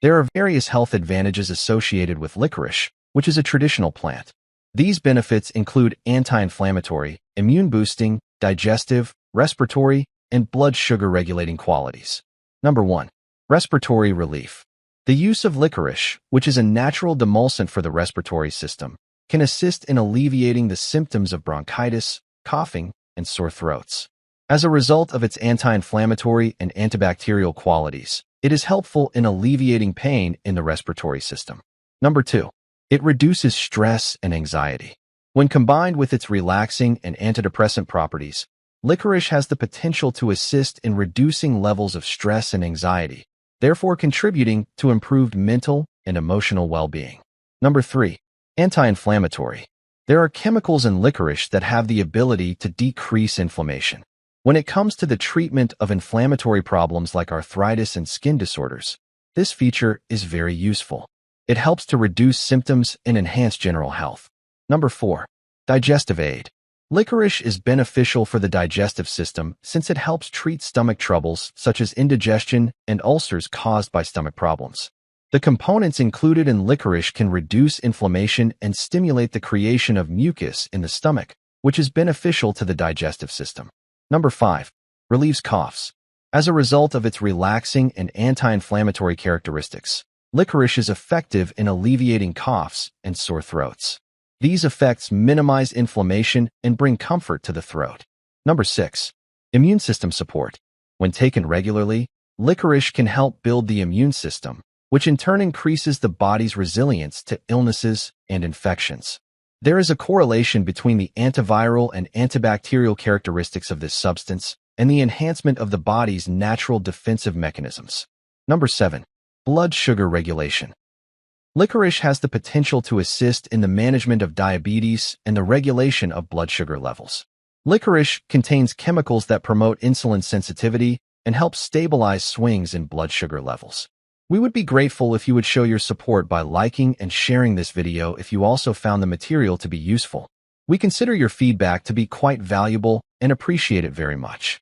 There are various health advantages associated with licorice, which is a traditional plant. These benefits include anti-inflammatory, immune-boosting, digestive, respiratory, and blood sugar regulating qualities. Number 1. Respiratory relief. The use of licorice, which is a natural demulcent for the respiratory system, can assist in alleviating the symptoms of bronchitis, coughing, and sore throats. As a result of its anti-inflammatory and antibacterial qualities, it is helpful in alleviating pain in the respiratory system. Number 2. It reduces stress and anxiety. When combined with its relaxing and antidepressant properties, licorice has the potential to assist in reducing levels of stress and anxiety, therefore contributing to improved mental and emotional well-being. Number 3. Anti-inflammatory. There are chemicals in licorice that have the ability to decrease inflammation. When it comes to the treatment of inflammatory problems like arthritis and skin disorders, this feature is very useful. It helps to reduce symptoms and enhance general health. Number 4. Digestive aid. Licorice is beneficial for the digestive system since it helps treat stomach troubles such as indigestion and ulcers caused by stomach problems. The components included in licorice can reduce inflammation and stimulate the creation of mucus in the stomach, which is beneficial to the digestive system. Number 5. Relieves coughs. As a result of its relaxing and anti-inflammatory characteristics, licorice is effective in alleviating coughs and sore throats. These effects minimize inflammation and bring comfort to the throat. Number 6. Immune system support. When taken regularly, licorice can help build the immune system, which in turn increases the body's resilience to illnesses and infections. There is a correlation between the antiviral and antibacterial characteristics of this substance and the enhancement of the body's natural defensive mechanisms. Number 7. Blood sugar regulation. Licorice has the potential to assist in the management of diabetes and the regulation of blood sugar levels. Licorice contains chemicals that promote insulin sensitivity and help stabilize swings in blood sugar levels. We would be grateful if you would show your support by liking and sharing this video if you also found the material to be useful. We consider your feedback to be quite valuable and appreciate it very much.